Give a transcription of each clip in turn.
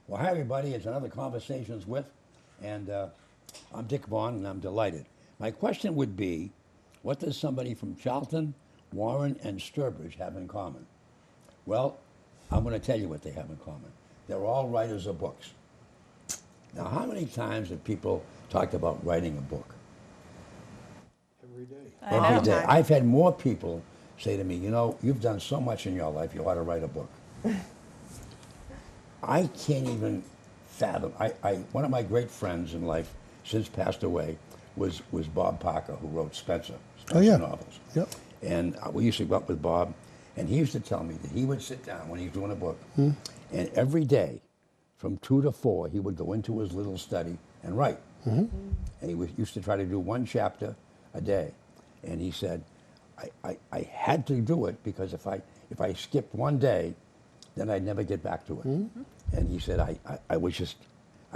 Well, hi, everybody. It's another Conversations with, and I'm Dick Vaughn, and I'm delighted. My question would be, what does somebody from Charlton, Warren, and Sturbridge have in common? Well, I'm going to tell you what they have in common. They're all writers of books. Now, how many times have people talked about writing a book? Every day. Every day. I've had more people say to me, you know, you've done so much in your life, you ought to write a book. I can't even fathom. One of my great friends in life, since passed away, was Bob Parker, who wrote Spencer novels. Yep. And we used to go up with Bob, and he used to tell me that he would sit down when he was doing a book, and every day, from 2 to 4, he would go into his little study and write. And he used to try to do one chapter a day. And he said, I had to do it because if I skipped one day, then I'd never get back to it. And he said, I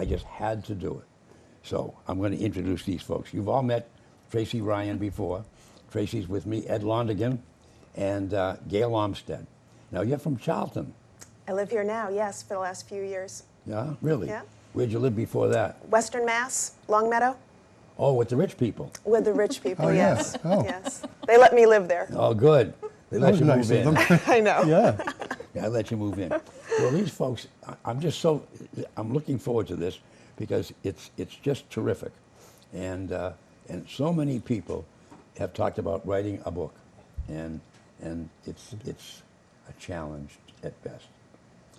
just had to do it. So I'm going to introduce these folks. You've all met Tracy Ryan before. Tracy's with me, Ed Londigan, and Gail Olmsted. Now, you're from Charlton. I live here now, yes, for the last few years. Yeah, really? Yeah. Where'd you live before that? Western Mass, Longmeadow, Oh, with the rich people. with the rich people, Oh, yeah. yes. Oh. Yes. They let me live there. Oh, good. They let was you nice move of in. them. I know. Yeah. Yeah, I let you move in. Well, these folks, I'm looking forward to this because it's just terrific, and so many people have talked about writing a book, and it's a challenge at best.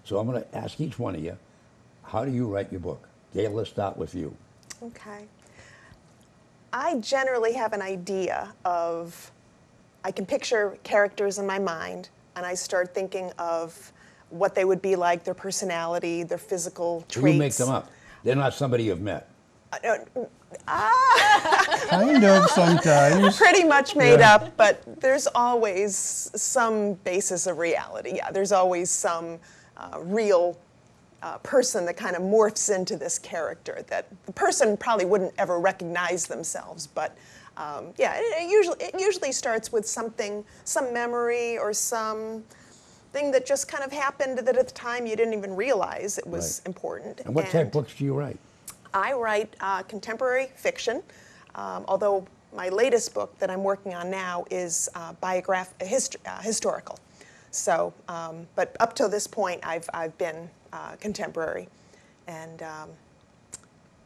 So I'm going to ask each one of you, how do you write your book? Gail, let's start with you. Okay. I generally have an idea of, I can picture characters in my mind, and I start thinking of what they would be like, their personality, their physical traits. You make them up. They're not somebody you've met. Kind of sometimes. Pretty much made Yeah. up, but there's always some basis of reality. Yeah, there's always some real person that kind of morphs into this character that the person probably wouldn't ever recognize themselves. But yeah, it usually starts with something, some memory or some thing that just kind of happened that at the time you didn't even realize it was Right. important. And what type of books do you write? I write contemporary fiction, although my latest book that I'm working on now is historical. So, but up till this point, I've been contemporary, and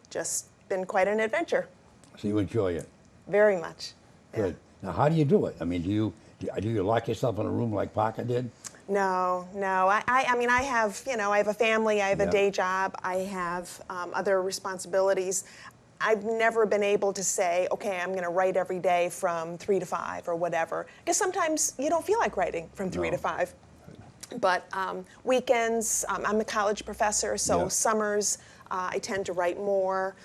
just been quite an adventure, So you enjoy it. very much. Yeah. Good. Now, how do you do it? I mean, do you lock yourself in a room like Parker did? No. I mean, I have a family, I have Yeah. a day job, I have other responsibilities. I've never been able to say, okay, I'm going to write every day from 3 to 5 or whatever. Because sometimes you don't feel like writing from 3 to No. 5. But weekends, I'm a college professor, so Yeah. summers I tend to write more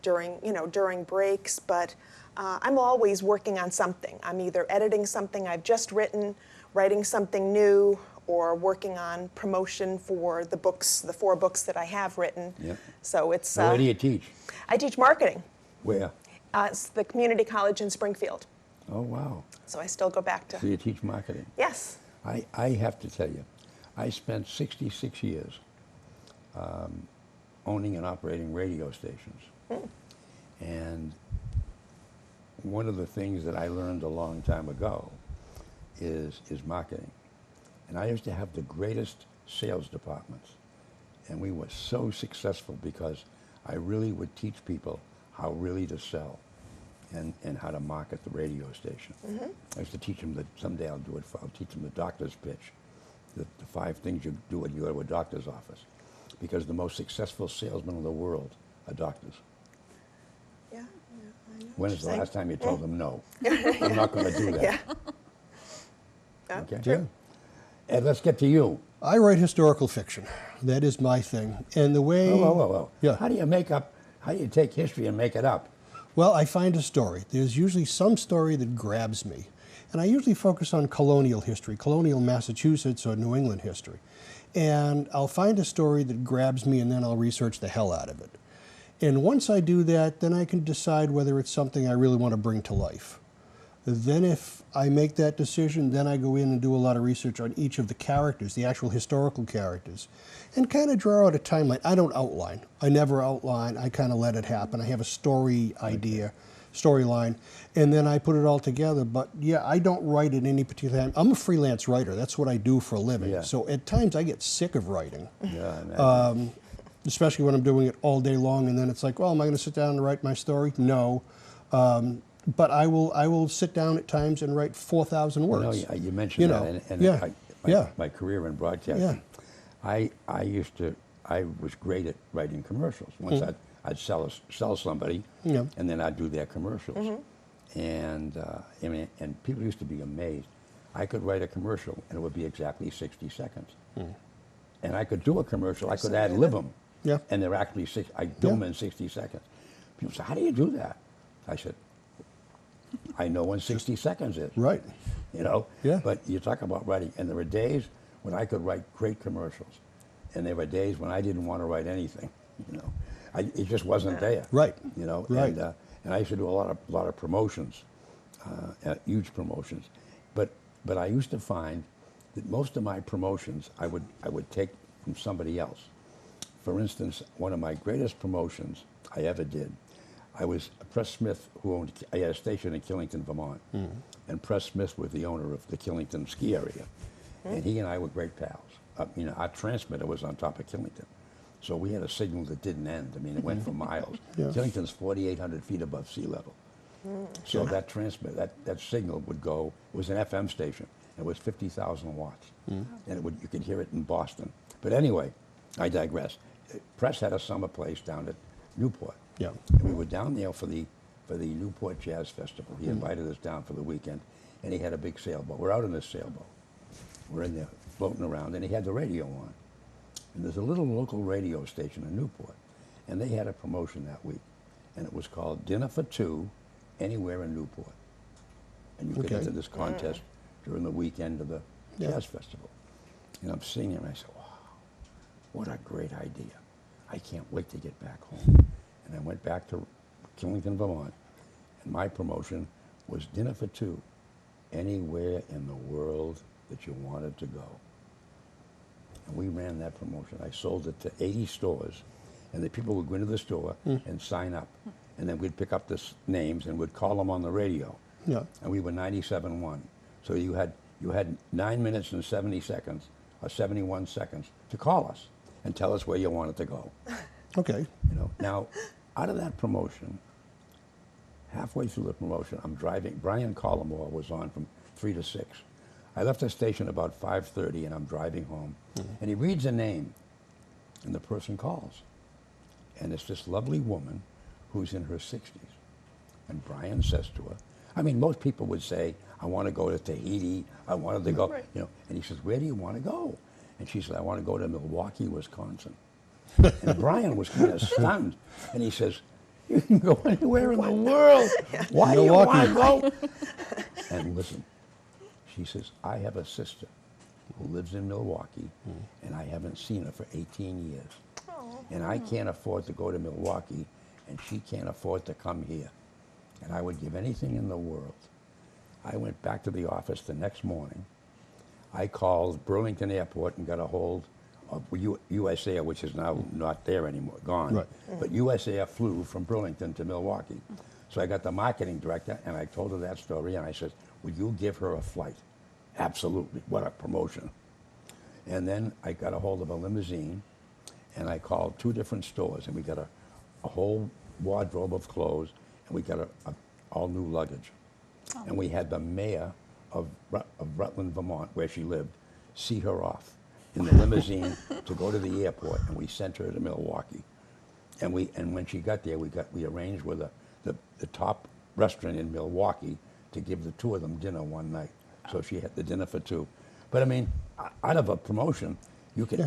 during breaks. But I'm always working on something. I'm either editing something I've just written, writing something new, or working on promotion for the 4 books that I have written. Yep. So it's. Now, where do you teach? I teach marketing. Where? It's the community college in Springfield. Oh, wow. So I still go back So to. you teach marketing. Yes. I have to tell you, I spent 66 years owning and operating radio stations. And one of the things that I learned a long time ago is marketing. And I used to have the greatest sales departments. And we were so successful because I really would teach people how really to sell and how to market the radio station. I used to teach them that someday I'll teach them the doctor's pitch, the 5 things you do when you go to a doctor's office. Because the most successful salesmen in the world are doctors. Yeah. I know what When is you're the last saying. time you told them no? I'm not going to do that. Yeah. Yeah. Okay. Yeah. Ed, let's get to you. I write historical fiction. That is my thing. And the way... Whoa. Yeah. How do you take history and make it up? Well, I find a story. There's usually some story that grabs me. And I usually focus on colonial history, colonial Massachusetts or New England history. And I'll find a story that grabs me, and then I'll research the hell out of it. And once I do that, then I can decide whether it's something I really want to bring to life. Then if I make that decision, then I go in and do a lot of research on each of the characters, the actual historical characters, and kind of draw out a timeline. I don't outline. I never outline. I kind of let it happen. I have a story idea, storyline, and then I put it all together. But yeah, I don't write at any particular time. I'm a freelance writer. That's what I do for a living. Yeah. So at times I get sick of writing. Yeah, I imagine. Especially when I'm doing it all day long, and then it's like, well, am I going to sit down and write my story? No. But I will sit down at times and write 4,000 words. No, you mentioned that, and yeah. my career in broadcasting, I was great at writing commercials. Once I'd sell somebody, Yeah. and then I'd do their commercials, and I mean, and people used to be amazed. I could write a commercial, and it would be exactly 60 seconds, and I could do a commercial. I could ad lib them, Yeah. and they're actually I do them in 60 seconds. People say, "How do you do that?" I said, I know when 60 seconds is. Right. You know? Yeah. But you talk about writing, and there were days when I could write great commercials, and there were days when I didn't want to write anything. You know, it just wasn't there. Right. You know, Right. And I used to do a lot of promotions, huge promotions, but I used to find that most of my promotions I would take from somebody else. For instance, one of my greatest promotions I ever did, I was Press Smith, I had a station in Killington, Vermont, and Press Smith was the owner of the Killington ski area, and he and I were great pals. Our transmitter was on top of Killington, so we had a signal that didn't end. I mean, it went for miles. Yeah. Killington's 4,800 feet above sea level, so that that signal would go. It was an FM station. It was 50,000 watts, and you could hear it in Boston. But anyway, I digress. Press had a summer place down at Newport. Yeah. And we were down there for the Newport Jazz Festival. He invited us down for the weekend, and he had a big sailboat. We're out in this sailboat. We're in there floating around, and he had the radio on. And there's a little local radio station in Newport, and they had a promotion that week, and it was called Dinner for Two, Anywhere in Newport. And you could Okay. enter this contest during the weekend of the Jazz Festival. And I'm sitting there, and I said, wow, what a great idea. I can't wait to get back home. And I went back to Killington, Vermont, and my promotion was Dinner for Two, anywhere in the world that you wanted to go. And we ran that promotion. I sold it to 80 stores, and the people would go into the store and sign up. And then we'd pick up the names and we'd call them on the radio. Yeah. And we were 97.1. So you had 9 minutes and 70 seconds, or 71 seconds, to call us and tell us where you wanted to go. Okay. You know, now, out of that promotion, halfway through the promotion, I'm driving. Brian Collymore was on from 3 to 6. I left the station about 5:30, and I'm driving home. And he reads a name, and the person calls. And it's this lovely woman who's in her 60s. And Brian says to her, I mean, most people would say, I want to go to Tahiti. I wanted to go, Right. you know. And he says, where do you want to go? And she said, I want to go to Milwaukee, Wisconsin. And Brian was kind of stunned. And he says, you can go anywhere in the world. Why do you want to go? And listen, she says, I have a sister who lives in Milwaukee, and I haven't seen her for 18 years. And I can't afford to go to Milwaukee, and she can't afford to come here. And I would give anything in the world. I went back to the office the next morning. I called Burlington Airport and got a hold of US Air, which is now not there anymore, gone. Right. But US Air flew from Burlington to Milwaukee. So I got the marketing director, and I told her that story, and I said, would you give her a flight? Absolutely. What a promotion. And then I got a hold of a limousine, and I called 2 different stores, and we got a whole wardrobe of clothes, and we got a all new luggage. And we had the mayor of Rutland, Vermont, where she lived, see her off in the limousine to go to the airport, and we sent her to Milwaukee. And when she got there, we arranged with the top restaurant in Milwaukee to give the 2 of them dinner one night. So she had the dinner for 2. But I mean, out of a promotion,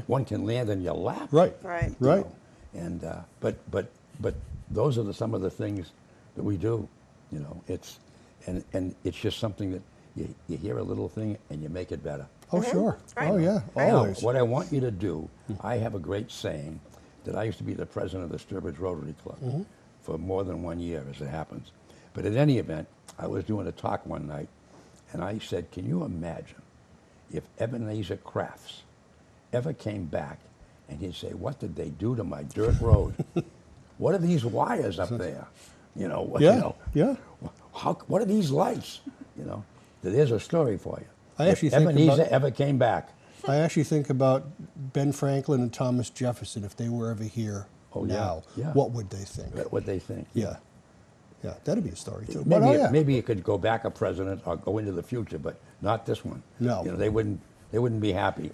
one can land in your lap. Right. Right. you Right. know. And but those are some of the things that we do. You know, it's it's just something that you hear a little thing and you make it better. Oh, sure. Right. Oh, yeah. Right. Now, Always. what I want you to do, I have a great saying that I used to be the president of the Sturbridge Rotary Club for more than 1 year, as it happens. But at any event, I was doing a talk one night, and I said, can you imagine if Ebenezer Crafts ever came back and he'd say, what did they do to my dirt road? What are these wires up there? You know, what, Yeah, you know, yeah. what are these lights? You know, there's a story for you. I actually if think Ebenezer about- ever came back, I actually think about Ben Franklin and Thomas Jefferson, if they were ever here Oh, yeah, now, yeah. what would they think? what they think. Yeah. Yeah, that'd be a story too. Maybe, But, oh, yeah. maybe it could go back a president or go into the future, but not this one. No. You know, they wouldn't be happy.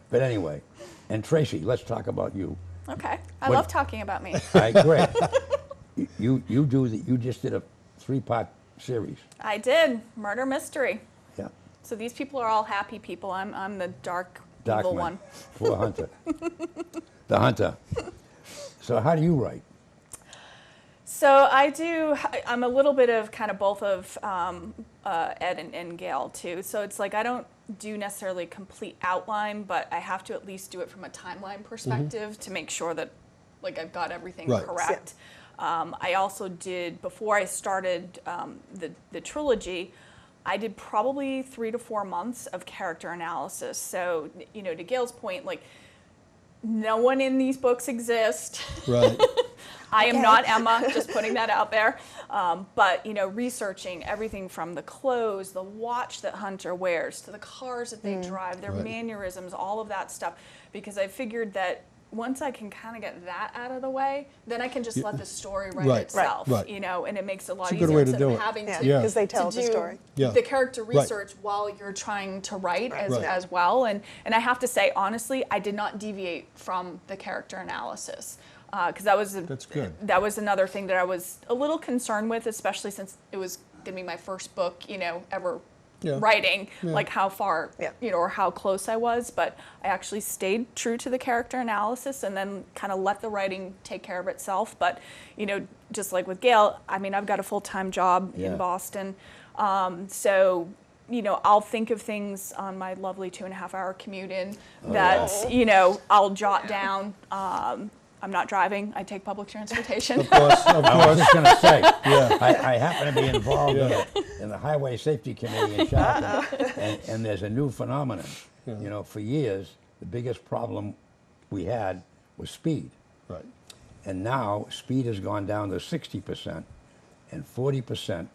But anyway, and Tracy, let's talk about you. Okay. I What- love talking about me. All right, great. You just did a 3-part series. I did. Murder mystery. Yeah. So these people are all happy people. I'm the dark Darkman, evil one. For Hunter. The Hunter. So how do you write? So I'm a little bit of kind of both of Ed and Gail too. So it's like I don't do necessarily a complete outline, but I have to at least do it from a timeline perspective to make sure that like I've got everything Right. correct. I also did, before I started the trilogy, I did probably 3 to 4 months of character analysis. So, you know, to Gail's point, like no one in these books exist. Right. I am Okay. not Emma, just putting that out there. But, you know, researching everything from the clothes, the watch that Hunter wears, to the cars that they drive, their Right. mannerisms, all of that stuff. Because I figured that once I can kind of get that out of the way, then I can just let the story write Right. itself, Right. you know, and it makes it a lot It's a easier good way to instead do of it. having Yeah, to Yeah. because they to tell the do story. Yeah. the character Right. research while you're trying to write Right. as well. And I have to say, honestly, I did not deviate from the character analysis. Because That's good. that was another thing that I was a little concerned with, especially since it was going to be my first book, you know, ever Yeah. writing, Yeah. like how far, Yeah. you know, or how close I was. But I actually stayed true to the character analysis and then kind of let the writing take care of itself. But, you know, just like with Gail, I mean, I've got a full-time job Yeah. in Boston. So, you know, I'll think of things on my lovely 2.5-hour commute in that, you know, I'll jot down. I'm not driving. I take public transportation. Of course, of I was course. just going to say, Yeah. I happen to be involved in the Highway Safety Committee in Charlton, and there's a new phenomenon. You know, for years, the biggest problem we had was speed. Right. And now speed has gone down to 60%, and 40%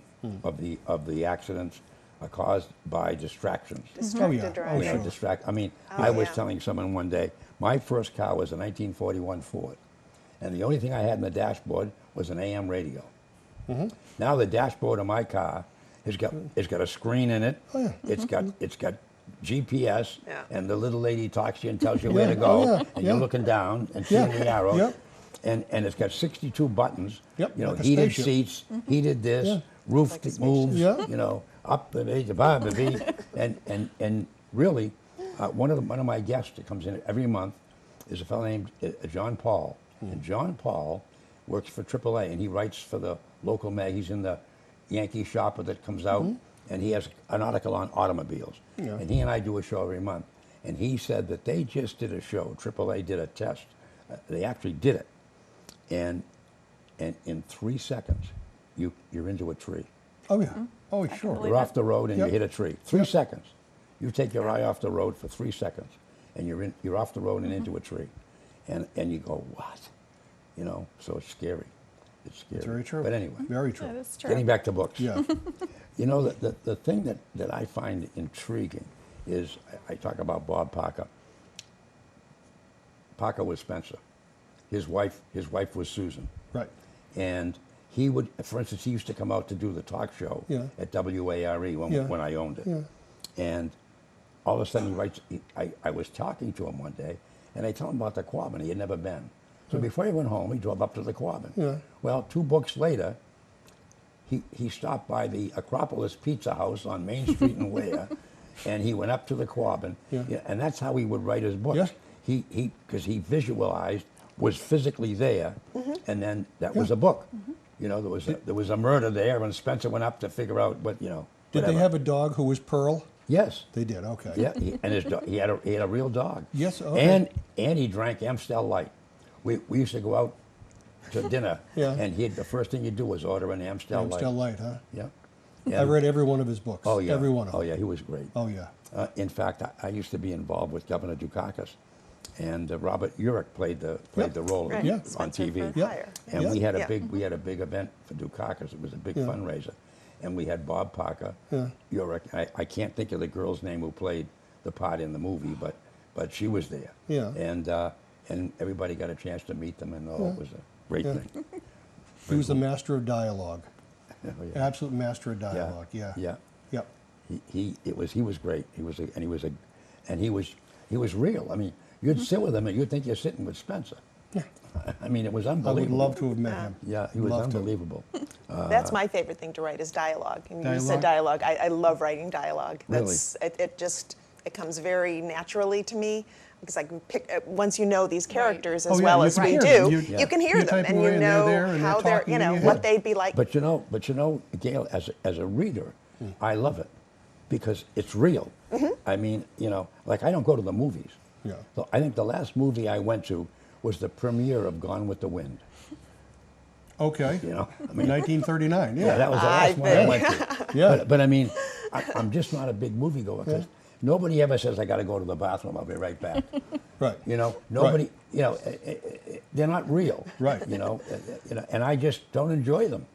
of the accidents are caused by distractions. Distracted Oh, yeah. driving. You know, sure. I mean, Oh, I was yeah. telling someone one day, my first car was a 1941 Ford, and the only thing I had in the dashboard was an AM radio. Now the dashboard of my car has got a screen in it. Oh, yeah. It's got GPS, Yeah. and the little lady talks to you and tells you where Yeah. to go, Oh, yeah. and Yeah. you're looking down and Yeah. seeing the arrow. Yep. And it's got 62 buttons. Yep, You know, like a heated spaceship. seats, heated this, Yeah. roof Like a that moves. spaceship. Yeah. You know, up the V, above the V, and really, one of my guests that comes in every month is a fellow named John Paul, and John Paul works for AAA, and he writes for the local mag. He's in the Yankee Shopper that comes out, and he has an article on automobiles. Yeah. And he and I do a show every month, and he said that they just did a show. AAA did a test. They actually did it, and in 3 seconds, you're into a tree. Oh, yeah. Oh, can sure. believe You're it. off the road and Yep. you hit a tree. 3 seconds. You take your eye off the road for 3 seconds, and you're off the road and into a tree, and you go, what? You know, so it's scary. It's scary. It's very true. But anyway, Very true. That is true. getting back to books. Yeah. You know, the thing that I find intriguing is I talk about Bob Parker. Parker was Spencer. His wife was Susan. Right. And he would, for instance, he used to come out to do the talk show Yeah. at WARE Yeah. when I owned it. Yeah. And all of a sudden he writes, I was talking to him one day, and I told him about the Quabbin. He had never been. So before he went home, he drove up to the Quabbin. Yeah. Well, 2 books later, he stopped by the Acropolis Pizza House on Main Street in Ware, and he went up to the Quabbin. Yeah. And that's how he would write his books. Yeah. Because he visualized, was physically there, and then that was a book. You know, there was a murder there, and Spencer went up to figure out what, you know. Did whatever. they have a dog who was Pearl? Yes. They did. Okay. Yeah, and his he had a real dog. Yes, okay. And he drank Amstel Light. We used to go out to dinner, Yeah. and the first thing he'd do was order an Amstel Light. Amstel Light, huh? Yeah. I've And- read every one of his books. Oh yeah. Every one of Oh them. yeah, he was great. Oh, yeah. In fact, I used to be involved with Governor Dukakis, and Robert Urich played the role Right. Yeah. on Spencer TV. for Yeah. Hire. And Yeah. we had a Yeah. big event for Dukakis. It was a big Yeah. fundraiser, and we had Bob Parker, Yeah. Urich. I can't think of the girl's name who played the part in the movie, but she was there. Yeah. And everybody got a chance to meet them, and it was a great Yeah. thing. He was the master of dialogue. Oh, yeah. Absolute master of dialogue. Yeah. Yeah. Yep. He was great. He was real. I mean, you'd sit with him and you'd think you're sitting with Spencer. Yeah. I mean, it was I unbelievable. would love to have met him. Yeah, he was Love to. unbelievable. That's my favorite thing to write is dialogue. And you said Dialogue? dialogue. I love writing dialogue. Really? It comes very naturally to me because I can pick once you know these characters Oh, as yeah, well you as can we hear do. them. You can hear you them type and away you and they're know there and how they're they're, talking you in know, your what head. they'd be like. But you know, Gail, as a reader, I love it because it's real. I mean, like I don't go to the movies. Yeah. So I think the last movie I went to was the premiere of Gone with the Wind. Okay. I mean, 1939. Yeah. yeah, that was the last one I went to. Yeah. But I mean, I'm just not a big moviegoer because nobody ever says I got to go to the bathroom. I'll be right back. Right. Nobody. They're not real. Right. And I just don't enjoy them.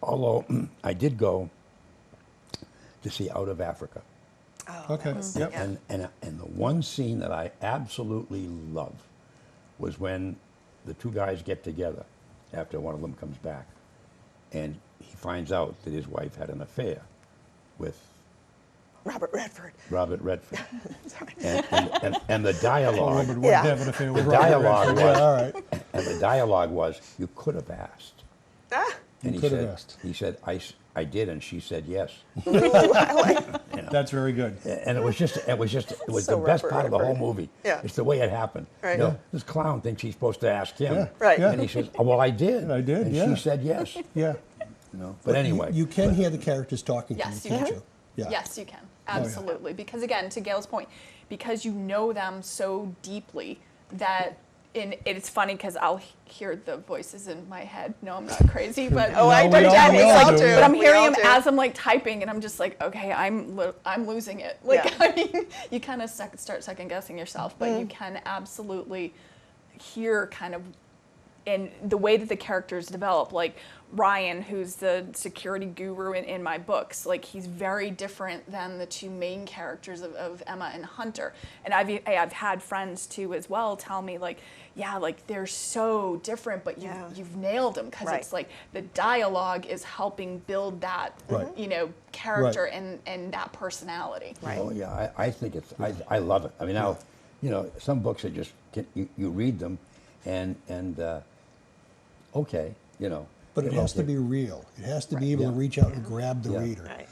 Although I did go to see Out of Africa, Oh, Okay. that was- Yep. yeah. and the one scene that I absolutely love was when the two guys get together after one of them comes back, and he finds out that his wife had an affair with Robert Redford. Robert Redford, Sorry. and the Oh, dialogue. Robert would Yeah. have an affair with The Robert dialogue Redford. was- Yeah, all right. And the dialogue was, "You could have asked." Ah, And You he could have said, asked. He said, I did, and she said yes. That's very good. And it was So the best Robert part of the whole Redford. movie. Yeah. It's the way it happened. Right. This clown thinks he's supposed to ask him. Yeah. Right. Yeah. And he says, "Oh, well, I did." I did, And yeah. she said yes. Yeah. But anyway. You can hear the characters talking Yes, to you you, can't can. you? Yeah. Yes, you can. yeah. Absolutely. Because again, to Gail's point, because you know them so deeply that it's funny because I'll hear the voices in my head. No, I'm not crazy, but Oh, I we do all- that. we We all all do, do. yeah. but I'm We hearing all them do. as I'm like typing, and I'm just like, okay, I'm losing it. Like, Yeah. I mean, you kind of start second guessing yourself, but you can absolutely hear kind of in the way that the characters develop. Like Ryan, who's the security guru in my books, like he's very different than the two main characters of Emma and Hunter. And I've had friends too as well tell me like, yeah, like they're so different, but Yeah. you've nailed them because Right. it's like the dialogue is helping build that Right. character and that personality. Right. Oh yeah, I think I love it. I mean, now, some books are just you read them, and okay, But it has to be real. It has to be able to Yeah. reach out and grab the Yeah. reader. Right.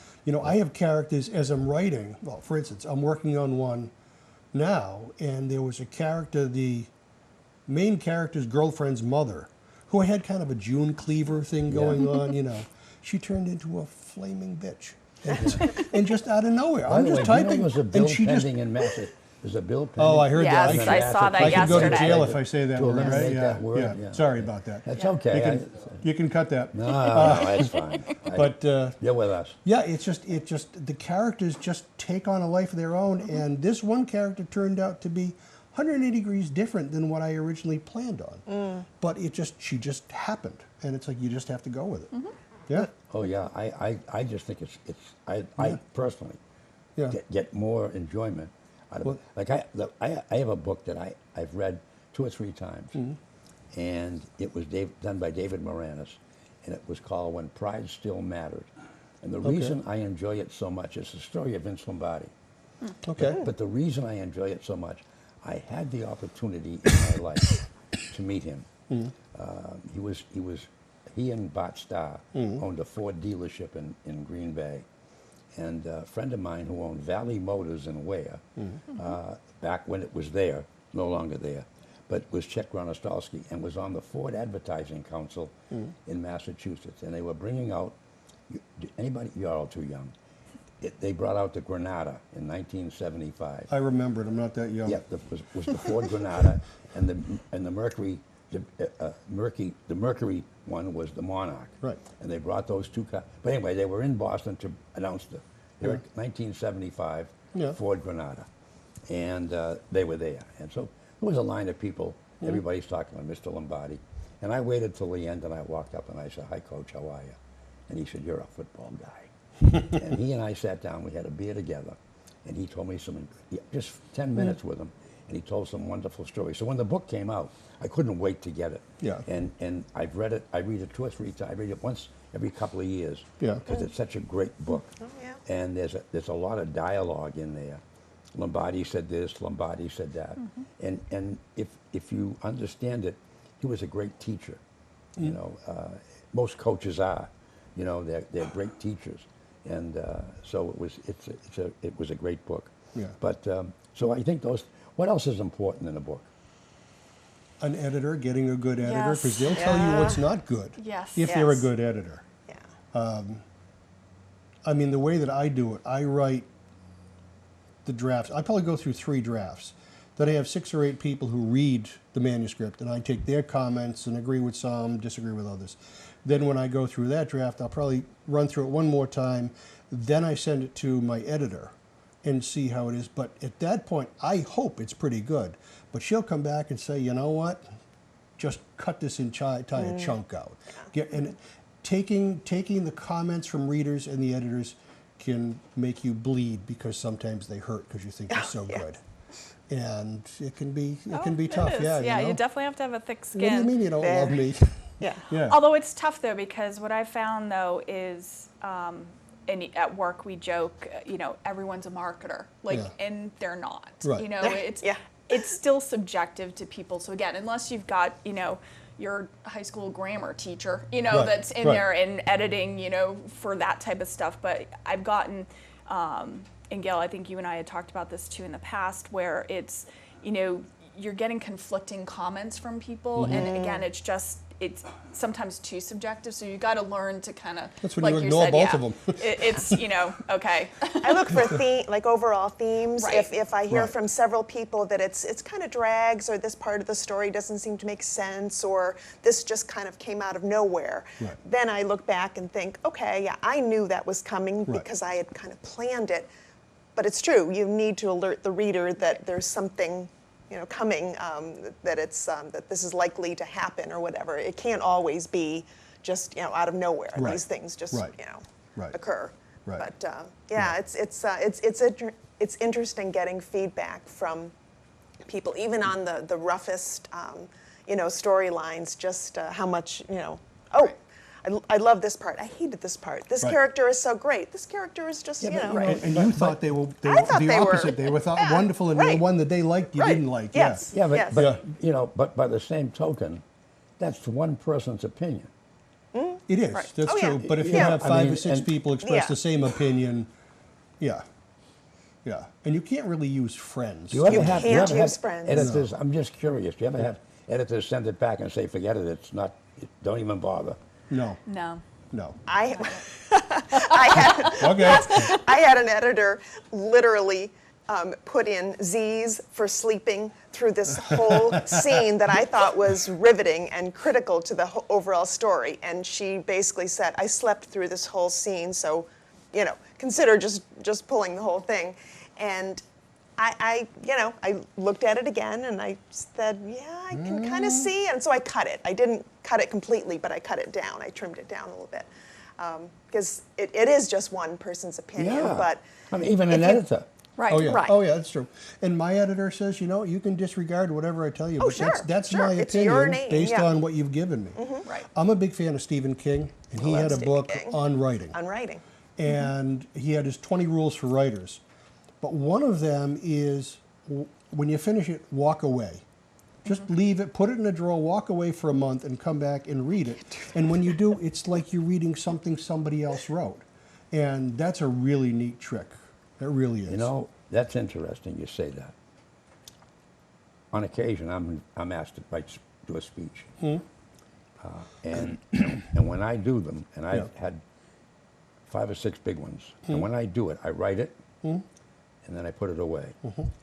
I have characters as I'm writing. Well, for instance, I'm working on one now, and there was a character, the main character's girlfriend's mother, who had kind of a June Cleaver thing going on. She turned into a flaming bitch, and just out of nowhere, By I'm the way, just do you know typing, there's a bill and she just. pending in Massachusetts. There's a bill pending. Oh, I heard Yes, that. I saw that I could go to yesterday. jail if I say that To word, right? eliminate Yeah, that word, yeah. yeah. Sorry about that. That's You okay. can, you can cut that. No, that's fine. But You're with us. yeah, it's just the characters just take on a life of their own, and this one character turned out to be 180 degrees different than what I originally planned on. But she just happened, and it's like you just have to go with it. Yeah, Oh yeah, I just think I personally yeah. get more enjoyment out of Well- it. Like I have a book that I've read 2 or 3 times, and it was done by David Moranis, and it was called When Pride Still Mattered. And the reason I enjoy it so much is the story of Vince Lombardi. Okay. But the reason I enjoy it so much, I had the opportunity in my life to meet him. He and Bart Starr owned a Ford dealership in Green Bay. And a friend of mine who owned Valley Motors in Ware, back when it was there, no longer there, but was Chet Gronostolsky and was on the Ford Advertising Council in Massachusetts. And they were bringing out, you're all too young, they brought out the Granada in 1975. I remember it. I'm not that young. Yeah, was the Ford Granada and the Mercury the Mercury one was the Monarch. Right. And they brought those two cars. But anyway, they were in Boston to announce the 1975 Yeah. Ford Granada. And they were there. And so there was a line of people. Everybody's talking about Mr. Lombardi. And I waited till the end, and I walked up and I said, "Hi, Coach, how are you?" And he said, "You're a football guy." And he and I sat down. We had a beer together. And he told me just 10 minutes with him. And he told some wonderful stories. So when the book came out, I couldn't wait to get it. Yeah. And I've read it. I read it 2 or 3 times. I read it once every couple of years. Yeah. Because it's such a great book. Oh, yeah. And there's a lot of dialogue in there. Lombardi said this. Lombardi said that. And if you understand it, he was a great teacher. You know, most coaches are. You know, they're great teachers. And so it was a great book. Yeah. But so I think those. What else is important in a book? An editor, getting a good editor, Yes. because they'll tell you what's not good. Yes. If they're a Yes. good editor. Yeah. I mean, the way that I do it, I write the drafts. I probably go through 3 drafts. Then I have 6 or 8 people who read the manuscript, and I take their comments and agree with some, disagree with others. Then when I go through that draft, I'll probably run through it one more time. Then I send it to my editor and see how it is. But at that point, I hope it's pretty good. But she'll come back and say, "You know what? Just cut this and tie a chunk out." And taking the comments from readers and the editors can make you bleed, because sometimes they hurt because you think they're so yes. good. And it can be It tough. is. Yeah, Yeah, you know? you definitely have to have a thick skin. What do you mean you don't Fair. love me? Yeah. Yeah. Although it's tough though, because what I found though is, and at work we joke, everyone's a marketer, Yeah. and they're not. Right. Yeah. It's still subjective to people. So again, unless you've got, your high school grammar teacher, Right, that's in right. there and editing, for that type of stuff. But I've gotten, and Gail, I think you and I had talked about this too in the past, where it's, you're getting conflicting comments from people, and again, it's sometimes too subjective. So you got to learn to kind of, That's when like you you ignore said, both yeah, of them. it's okay. I look for overall themes. Right. If I hear Right. from several people that it's kind of drags, or this part of the story doesn't seem to make sense, or this just kind of came out of nowhere, Right. then I look back and think, okay, yeah, I knew that was coming Right. because I had kind of planned it. But it's true. You need to alert the reader that there's something, coming, that it's that this is likely to happen or whatever. It can't always be just out of nowhere. Right. These things just Right. Right. occur. Right. But it's interesting getting feedback from people, even on the roughest storylines. Just how much I love this part. I hated this part. This Right. character is so great. This character is just but, And you thought they were I thought the they were- opposite. They were thought yeah, wonderful, and right. the one that they liked, you Right. didn't like. Yes. Yeah, Yes. but by the same token, that's one person's opinion. It is. Right. That's Oh, yeah. true. But if you Yeah. have I 5 mean, or 6 and- people express Yeah. the same opinion, yeah, and you can't really use friends. Do you ever You have, can't ever use have friends. editors? I'm just curious. Do you ever have editors send it back and say, "Forget it. It's not. Don't even bother." No, No. no. I had Okay. I had an editor literally put in Z's for sleeping through this whole scene that I thought was riveting and critical to the overall story. And she basically said, "I slept through this whole scene, so, consider just pulling the whole thing." And I looked at it again and I said, "Yeah, I can kind of see." And so I cut it. I didn't cut it completely, but I cut it down. I trimmed it down a little bit. Because it is just one person's opinion. Yeah. But I mean, even an if you- editor. Right. Oh yeah. Right. Oh yeah, that's true. And my editor says, you can disregard whatever I tell you, Oh, but that's sure. my It's opinion your name, based yeah. on what you've given me. Right. I'm a big fan of Stephen King, and he love had a Stephen book King. on writing. on writing. And he had his 20 rules for writers. But one of them is when you finish it, walk away. Just leave it, put it in a drawer, walk away for a month, and come back and read it. And when you do, it's like you're reading something somebody else wrote. And that's a really neat trick. It really is. That's interesting. You say that. On occasion, I'm asked to do a speech, and and when I do them, and I've Yeah. had 5 or 6 big ones, and when I do it, I write it, and then I put it away,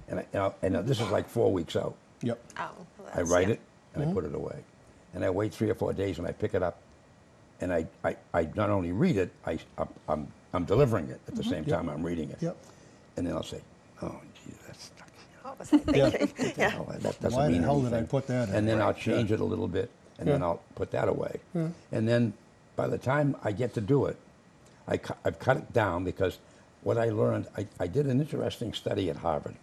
and this is like 4 weeks out. Yep. Oh, well, I that's- write yeah. it and I put it away. and I wait 3 or 4 days and I pick it up, and I not only read it, I'm delivering it at the same time I'm reading it. Yep. And then I'll say, oh, gee, that's stuck. What was I thinking? Yeah. Oh, that doesn't Why the mean hell did I anything. put that in? And then I'll Right, change it a little bit, and then I'll put that away. And then by the time I get to do it, I've cut it down, because what I learned, I did an interesting study at Harvard.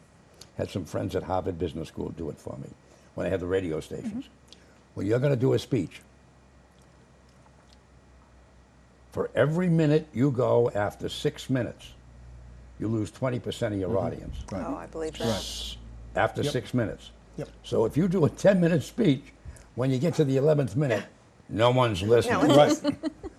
Had some friends at Harvard Business School do it for me when I had the radio stations. When you're going to do a speech, for every minute you go after 6 minutes, you lose 20% of your audience Oh, I believe that. after Yep. 6 minutes. Yep. So if you do a 10-minute speech, when you get to the 11th minute, no one's listening. Right.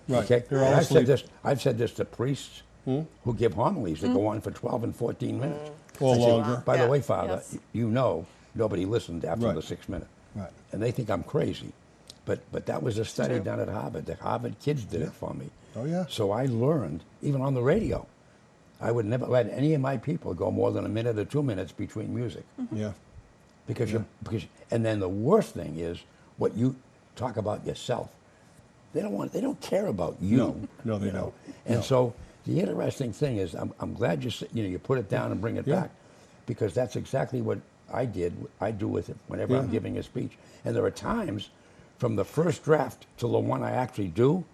Right. Okay? They're all And asleep. I've said this to priests who give homilies that go on for 12 and 14 minutes. Or I say, longer. by the Yeah. way, Father, Yes. you know nobody listened after Right. the 6th minute. Right. And they think I'm crazy. But that was a study done at Harvard. The Harvard kids did it for me. Oh, yeah. So I learned, even on the radio, I would never let any of my people go more than a minute or 2 minutes between music. Yeah. Because and then the worst thing is what you talk about yourself. They don't care about you. No, they you know? don't. And No. so the interesting thing is, I'm glad you put it down and bring it Yeah. back, because that's exactly what I do with it whenever I'm Yeah. giving a speech. And there are times, from the first draft to the one I actually do,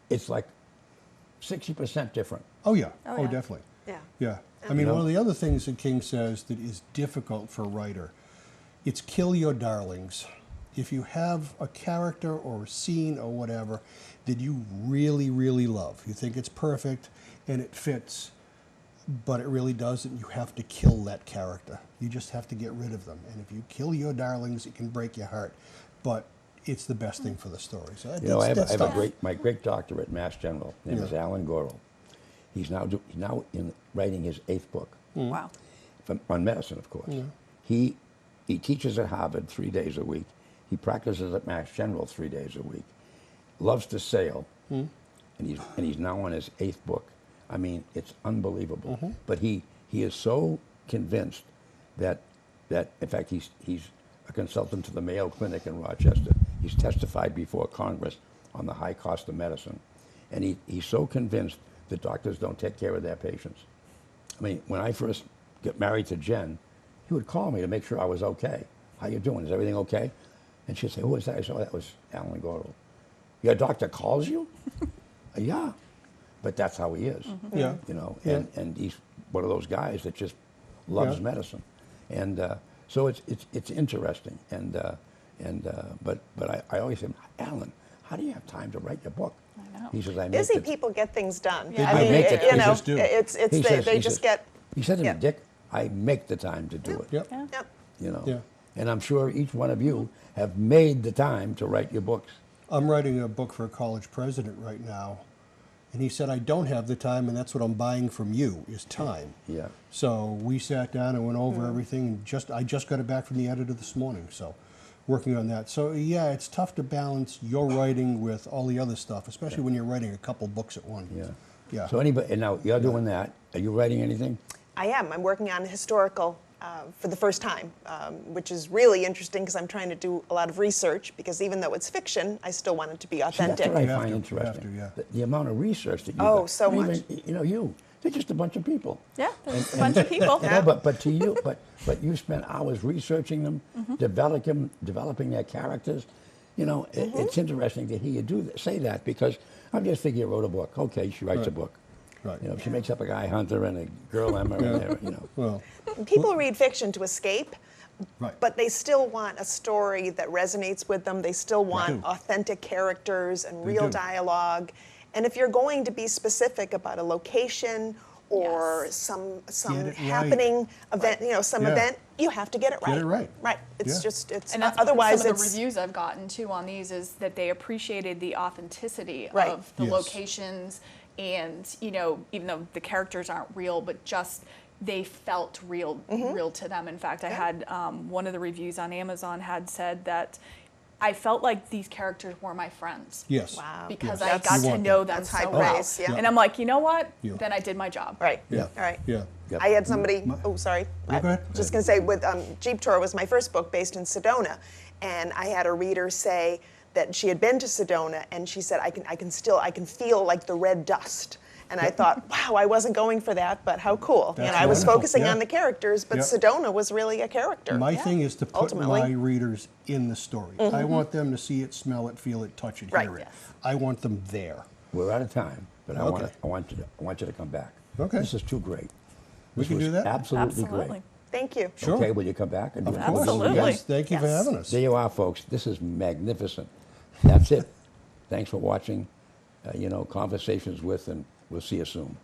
it's like 60% different. Oh, yeah. Oh, Oh, yeah. definitely. Yeah. Yeah. I mean, know? one of the other things that King says that is difficult for a writer, it's kill your darlings. If you have a character or a scene or whatever that you really, really love, you think it's perfect and it fits, but it really doesn't, you have to kill that character. You just have to get rid of them. And if you kill your darlings, it can break your heart. But it's the best thing for the story. So You know, I have that's a tough. my great doctor at Mass General. His name is Alan Gorel. He's now writing his 8th book Wow. on medicine, of course. He teaches at Harvard 3 days a week. He practices at Mass General 3 days a week. Loves to sail, and he's now on his 8th book. I mean, it's unbelievable. But he is so convinced that in fact he's a consultant to the Mayo Clinic in Rochester. He's testified before Congress on the high cost of medicine, and he's so convinced that doctors don't take care of their patients. I mean, when I first got married to Jen, he would call me to make sure I was okay. How you doing? Is everything okay? And she'd say, who was that? I said, oh, that was Alan Gorel. Your doctor calls you? Yeah. But that's how he is. Yeah. You know, Yeah. and he's one of those guys that just loves Yeah. medicine. And so it's interesting. But I always say, Alan, how do you have time to write your book? I know. He says, I make Busy the, people get things done. Yeah. I They mean, make it. you They know, just do. it's he they, says- they he just says- get. He said to Yeah. me, Dick, I make the time to do it. Yep. Yeah. Yep. You know. Yeah. And I'm sure each one of you have made the time to write your books. I'm writing a book for a college president right now, and he said, I don't have the time, and that's what I'm buying from you, is time. Yeah. So we sat down and went over everything, and I just got it back from the editor this morning, so working on that. So yeah, it's tough to balance your writing with all the other stuff, especially when you're writing a couple books at once. Yeah. Yeah. So anybody, and now you're doing that. Are you writing anything? I am. I'm working on historical for the first time, which is really interesting because I'm trying to do a lot of research, because even though it's fiction, I still want it to be See, that's authentic. what I You have find to, you have interesting. to, yeah. The amount of research that you Oh, got. so Even, much. you know, they're just a bunch of people. Yeah, there's a bunch of people. No, but to you, but you spent hours researching them, developing their characters. You know, it's interesting to hear you say that, because I just figure you wrote a book. Okay, she writes a Right. book. Right. You know, she makes up a guy Hunter and a girl Emma, and they're, you know. Well, People read fiction to escape, right. but they still want a story that resonates with them. They still want do. authentic characters and They real do. dialogue. And if you're going to be specific about a location or Yes. some Get it right. happening event, you know, some Yeah. event, you have to get it right. Get it right. Right. It's Yeah. just it's And that's otherwise some of the it's reviews I've gotten too on these is that they appreciated the authenticity Right. of the Yes. locations, and you know, even though the characters aren't real, but just they felt real to them. In fact, I had one of the reviews on Amazon had said that I felt like these characters were my friends. Yes. Wow. Because Yes. I got You to want know that. them That's high so well. praise, yeah. And I'm like, you know what? Yeah. Then I did my job. right. Yeah. All right. Yeah. Yep. I had somebody. Oh, sorry. No, go ahead. Just going to say, with Jeep Tour was my first book based in Sedona, and I had a reader say that she had been to Sedona, and she said, I can feel like the red dust. And I thought, wow, I wasn't going for that, but how cool. That's I was wonderful. focusing Yeah. on the characters, but Yeah. Sedona was really a character. My thing is to put ultimately. my readers in the story. I want them to see it, smell it, feel it, touch it, Right. hear it. Yes. I want them there. We're out of time, but Okay. I want you to come back. Okay. This is too great. We This can was do that? Absolutely, Absolutely. great. Thank you. Sure. Okay, will you come back? And do Of it? course. Absolutely. Yes, thank you for Yes. having us. There you are, folks. This is magnificent. That's it. Thanks for watching. Conversations with, and we'll see you soon.